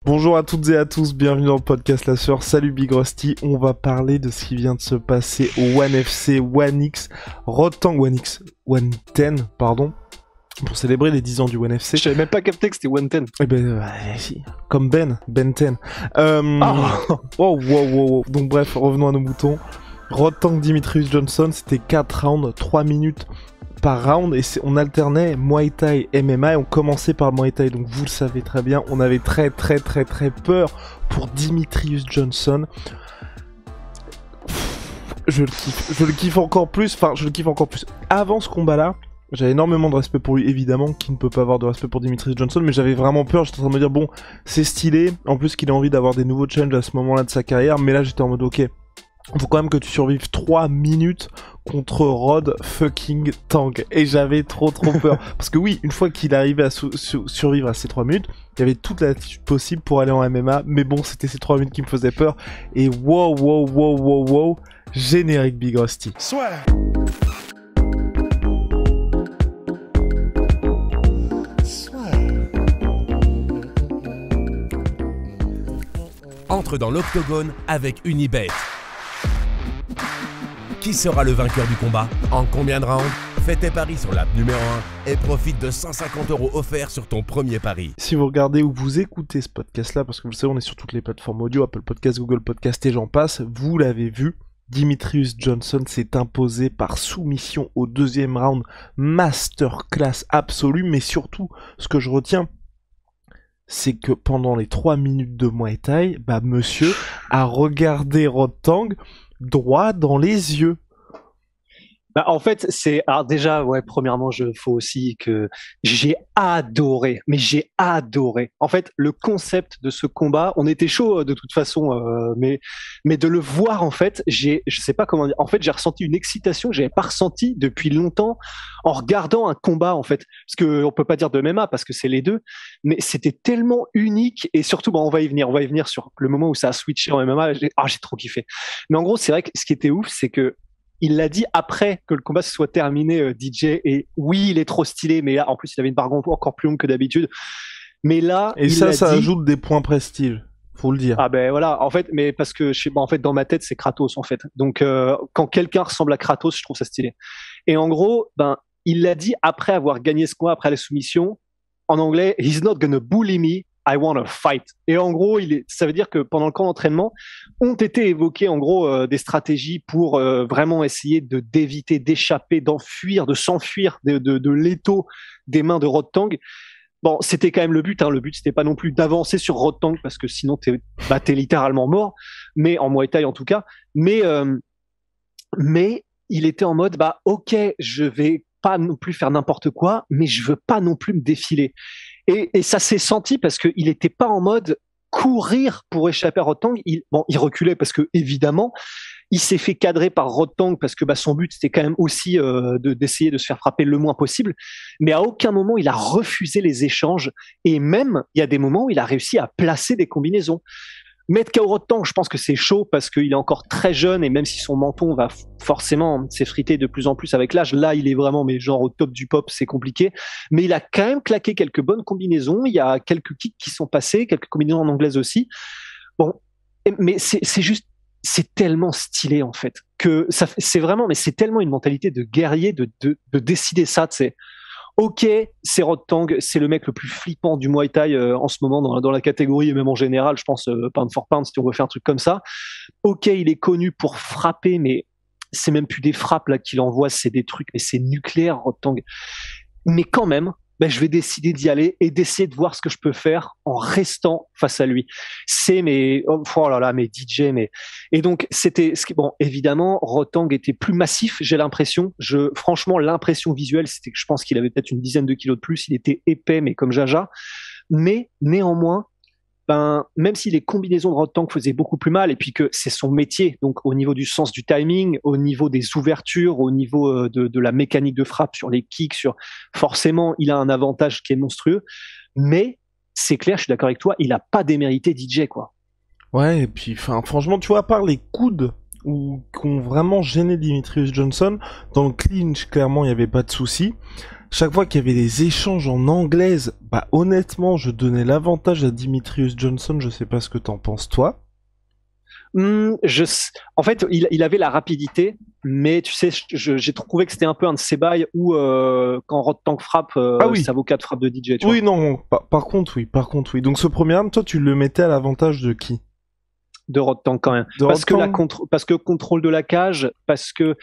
Bonjour à toutes et à tous, bienvenue dans le podcast La Sueur, salut Big Rusty, on va parler de ce qui vient de se passer au One FC, One X, One 10, pardon, pour célébrer les 10 ans du One FC. Je savais même pas capté que c'était One 10. Eh ben, si, comme Ben 10. Wow. Donc bref, revenons à nos moutons. Rotang Dimitrius Johnson, c'était 4 rounds, 3 minutes par round, et on alternait Muay Thai MMA, et on commençait par le Muay Thai, donc vous le savez très bien, on avait très peur pour Dimitrius Johnson. Je le kiffe encore plus, Avant ce combat-là, j'avais énormément de respect pour lui, évidemment, qui ne peut pas avoir de respect pour Dimitrius Johnson, mais j'avais vraiment peur, j'étais en train de me dire, bon, c'est stylé, en plus qu'il a envie d'avoir des nouveaux challenges à ce moment-là de sa carrière, mais là j'étais en mode, ok, faut quand même que tu survives 3 minutes contre Rod fucking Tang. Et j'avais trop peur. Parce que oui, une fois qu'il arrivait à survivre à ces 3 minutes, il y avait toute l'attitude possible pour aller en MMA. Mais bon, c'était ces 3 minutes qui me faisaient peur. Et wow, générique Big Rusty. Soit. Entre dans l'octogone avec Unibet. Qui sera le vainqueur du combat? En combien de rounds? Fais tes paris sur l'app numéro 1 et profite de 150 € offerts sur ton premier pari. Si vous regardez ou vous écoutez ce podcast-là, parce que vous le savez, on est sur toutes les plateformes audio, Apple Podcast, Google Podcast et j'en passe, vous l'avez vu, Dimitrius Johnson s'est imposé par soumission au deuxième round, masterclass absolue, mais surtout, ce que je retiens, c'est que pendant les 3 minutes de Muay Thai, monsieur a regardé Rotang droit dans les yeux. En fait, alors déjà, ouais, premièrement, faut aussi que j'ai adoré. En fait, le concept de ce combat, on était chaud de toute façon, mais de le voir, en fait, je sais pas comment dire. En fait, j'ai ressenti une excitation que j'avais pas ressentie depuis longtemps en regardant un combat, en fait. Parce que on peut pas dire de MMA parce que c'est les deux, mais c'était tellement unique et surtout, on va y venir sur le moment où ça a switché en MMA. J'ai trop kiffé. Mais en gros, c'est vrai que ce qui était ouf, c'est que il l'a dit après que le combat se soit terminé, DJ, et oui, il est trop stylé, mais là, en plus, il avait une barre encore plus longue que d'habitude. Mais là, et ça ajoute des points prestige, faut le dire. Ah ben voilà, en fait, mais parce que en fait, dans ma tête, c'est Kratos, en fait. Donc, quand quelqu'un ressemble à Kratos, je trouve ça stylé. Et en gros, il l'a dit après avoir gagné ce combat, après la soumission, en anglais, he's not gonna bully me. I want to fight. Et en gros, ça veut dire que pendant le camp d'entraînement, ont été évoquées en gros des stratégies pour vraiment essayer d'éviter, d'échapper, d'enfuir, de s'enfuir de l'étau des mains de Rotang. Bon, c'était quand même le but. Le but, c'était pas non plus d'avancer sur Rotang parce que sinon t'es littéralement mort. Mais en Muay Thai en tout cas. Mais il était en mode ok, je vais pas non plus faire n'importe quoi, mais je veux pas non plus me défiler. Et ça s'est senti parce qu'il n'était pas en mode courir pour échapper à Rotang. Il reculait parce que, évidemment, il s'est fait cadrer par Rotang parce que son but, c'était quand même aussi d'essayer de se faire frapper le moins possible. Mais à aucun moment, il a refusé les échanges. Et même, il y a des moments où il a réussi à placer des combinaisons. Mettre KO Rotang, je pense que c'est chaud parce qu'il est encore très jeune et même si son menton va forcément s'effriter de plus en plus avec l'âge, là il est vraiment genre au top du pop, c'est compliqué. Mais il a quand même claqué quelques bonnes combinaisons, il y a quelques kicks qui sont passés, quelques combinaisons en anglaise aussi. Bon, mais c'est juste, c'est tellement stylé en fait que c'est vraiment, mais c'est tellement une mentalité de guerrier de décider ça, tu sais. Ok, c'est Rotang, c'est le mec le plus flippant du Muay Thai en ce moment dans la catégorie et même en général, je pense pound for pound si on veut faire un truc comme ça. Ok, il est connu pour frapper, mais c'est même plus des frappes là qu'il envoie, c'est des trucs, mais c'est nucléaire Rotang. Mais quand même, je vais décider d'y aller et d'essayer de voir ce que je peux faire en restant face à lui. C'est mes DJ, et donc évidemment Rotang était plus massif, j'ai l'impression. Franchement, l'impression visuelle, c'était que je pense qu'il avait peut-être une dizaine de kilos de plus. Il était épais, mais comme Jaja. Mais néanmoins, même si les combinaisons de Rotang faisaient beaucoup plus mal, et puis que c'est son métier, donc au niveau du sens du timing, au niveau des ouvertures, au niveau de la mécanique de frappe sur les kicks, forcément, il a un avantage qui est monstrueux. Mais c'est clair, je suis d'accord avec toi, il a pas démérité DJ, quoi. Ouais, et puis, franchement, tu vois, à part les coudes qui ont vraiment gêné Dimitrius Johnson, dans le clinch, clairement, il n'y avait pas de souci. chaque fois qu'il y avait des échanges en anglaise, bah honnêtement, je donnais l'avantage à Demetrius Johnson. Je sais pas ce que t'en penses toi. En fait, il avait la rapidité, mais tu sais, j'ai trouvé que c'était un peu un de ces bails où quand Rod Tank frappe, ça vaut 4 frappes de DJ. Tu oui, vois. non, par contre, oui. Donc ce premier round, toi, tu le mettais à l'avantage de qui? De Rod Tank quand même. De Parce que, Rod Tank parce que contrôle de la cage, parce que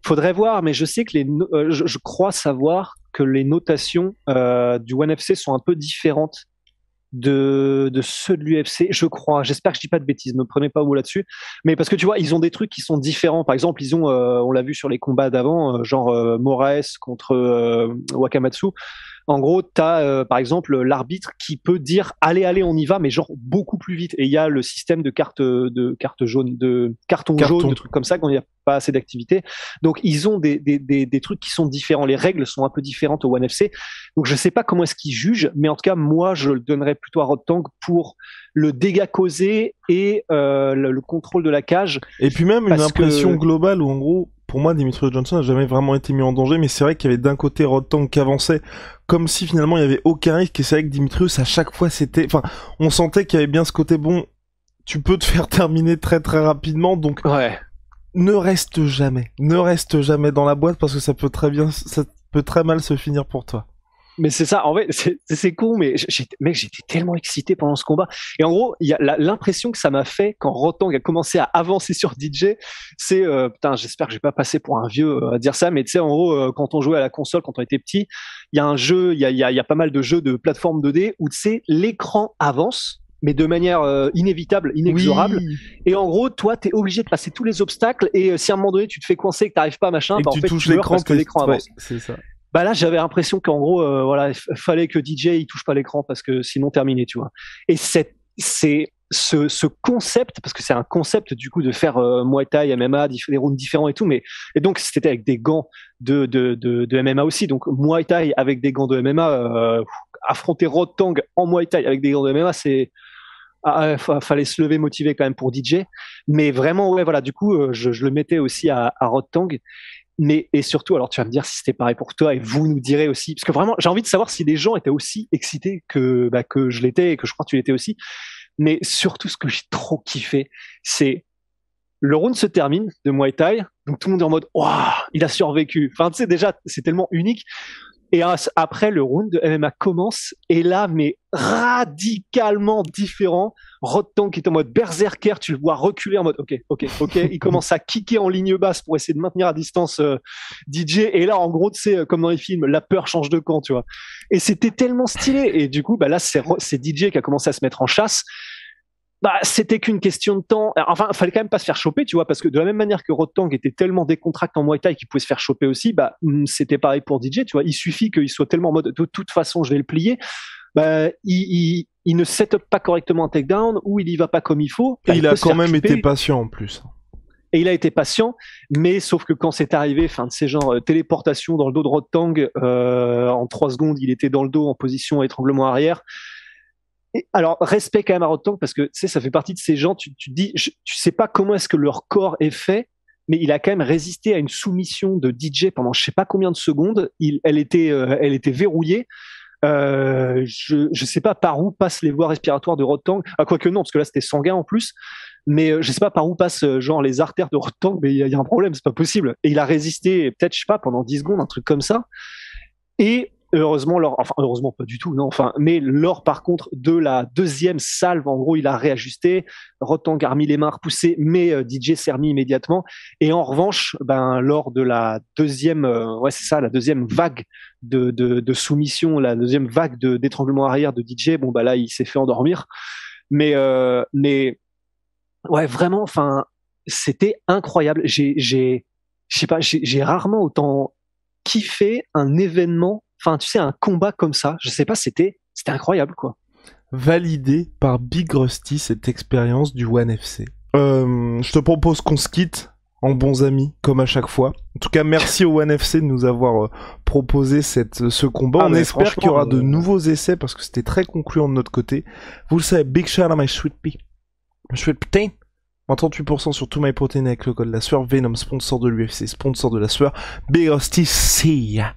faudrait voir, mais je sais que je crois savoir que les notations du ONE FC sont un peu différentes de ceux de l'UFC, je crois. J'espère que je dis pas de bêtises, me prenez pas au mot là-dessus. Mais parce que tu vois, ils ont des trucs qui sont différents. Par exemple, ils ont, on l'a vu sur les combats d'avant, genre Moraes contre Wakamatsu. En gros, t'as par exemple l'arbitre qui peut dire allez, on y va, mais genre beaucoup plus vite. Et il y a le système de carton jaune, de trucs comme ça quand il n'y a pas assez d'activité. Donc ils ont des trucs qui sont différents. Les règles sont un peu différentes au ONE FC. Donc je sais pas comment est-ce qu'ils jugent, mais en tout cas moi je le donnerais plutôt à Rod Tank pour le dégât causé et le contrôle de la cage. Et puis même une impression globale où en gros, pour moi, Demetrius Johnson n'a jamais vraiment été mis en danger, mais c'est vrai qu'il y avait d'un côté Rod Tank qui avançait comme si finalement il y avait aucun risque, et c'est vrai que Demetrius à chaque fois c'était, enfin, on sentait qu'il y avait bien ce côté bon, tu peux te faire terminer très très rapidement, donc ne reste jamais dans la boîte parce que ça peut très mal se finir pour toi. Mais c'est ça, en fait, c'est con, mais j'étais tellement excité pendant ce combat. Et en gros, il y a l'impression que ça m'a fait quand Rod Tank a commencé à avancer sur DJ, c'est, putain, j'espère que je vais pas passer pour un vieux à dire ça, mais tu sais, en gros, quand on jouait à la console, quand on était petit, il y a un jeu, il y a pas mal de jeux de plateforme 2D où tu sais, l'écran avance, mais de manière inévitable, inexorable. Oui. Et en gros, toi, t'es obligé de passer tous les obstacles, et si à un moment donné, tu te fais coincer et que t'arrives pas, machin, et bah, en fait, tu meurs parce que l'écran avance. C'est ça. Bah là, j'avais l'impression qu'en gros, voilà, il fallait que DJ il touche pas l'écran parce que sinon terminé, tu vois. Et c'est ce concept, parce que c'est un concept du coup de faire Muay Thai, MMA, des rounds différents et tout, mais et donc c'était avec des gants de MMA aussi, donc Muay Thai avec des gants de MMA, affronter Rod Tank en Muay Thai avec des gants de MMA, c'est fallait se lever motivé quand même pour DJ, mais vraiment ouais voilà, du coup je le mettais aussi à Rod Tank. Mais et surtout, alors tu vas me dire si c'était pareil pour toi et vous nous direz aussi, parce que vraiment j'ai envie de savoir si les gens étaient aussi excités que je l'étais et que je crois que tu l'étais aussi. Mais surtout ce que j'ai trop kiffé, c'est le round se termine de Muay Thai, donc tout le monde est en mode waouh, il a survécu. Enfin tu sais déjà c'est tellement unique. Et après, le round de MMA commence, et là, mais radicalement différent. Rod Tank est en mode berserker, tu le vois reculer en mode ok. Il commence à kicker en ligne basse pour essayer de maintenir à distance DJ. Et là, en gros, tu sais, comme dans les films, la peur change de camp, tu vois. Et c'était tellement stylé. Et du coup, bah là, c'est DJ qui a commencé à se mettre en chasse. Bah, c'était qu'une question de temps. Enfin, il fallait quand même pas se faire choper, tu vois, parce que de la même manière que Rod Tank était tellement décontracté en Muay Thai qu'il pouvait se faire choper aussi, bah, c'était pareil pour DJ, tu vois. Il suffit qu'il soit tellement en mode, de toute façon, je vais le plier. Bah, il ne set up pas correctement un takedown, ou il y va pas comme il faut. Et il a quand même été patient en plus. Et il a été patient, mais sauf que quand c'est arrivé, fin de ces genres téléportation dans le dos de Rod Tank, en 3 secondes, il était dans le dos en position étranglement arrière. Et alors, respect quand même à Rod Tank, parce que tu sais, ça fait partie de ces gens, tu te dis, tu sais pas comment est-ce que leur corps est fait, mais il a quand même résisté à une soumission de DJ pendant je sais pas combien de secondes. Elle était verrouillée. Je sais pas par où passent les voies respiratoires de Rod Tank. Ah, quoique non, parce que là c'était sanguin en plus. Mais je sais pas par où passent genre les artères de Rod Tank, mais il y a un problème, c'est pas possible. Et il a résisté peut-être, je sais pas, pendant 10 secondes, un truc comme ça. Et heureusement, heureusement pas du tout, non, mais lors par contre de la deuxième salve, en gros, il a réajusté, Rod Tank a remis les mains repoussées, mais DJ s'est remis immédiatement. Et en revanche, lors de la deuxième, la deuxième vague de soumission, la deuxième vague d'étranglement arrière de DJ, là, il s'est fait endormir. Mais ouais, vraiment, c'était incroyable. J'ai rarement autant kiffé un événement. Enfin, tu sais, un combat comme ça, je sais pas, c'était incroyable, quoi. Validé par Big Rusty, cette expérience du ONE FC. Je te propose qu'on se quitte en bons amis, comme à chaque fois. En tout cas, merci au ONE FC de nous avoir proposé ce combat. On espère qu'il y aura de nouveaux essais, parce que c'était très concluant de notre côté. Vous le savez, big shout out à my sweet pea. My sweet protein. En 38% sur tout my protein avec le code la sueur. Venom, sponsor de l'UFC, sponsor de la sueur. Big Rusty, see ya.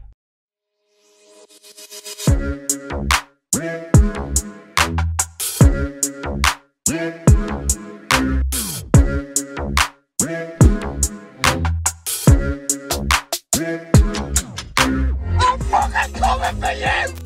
Fucking come and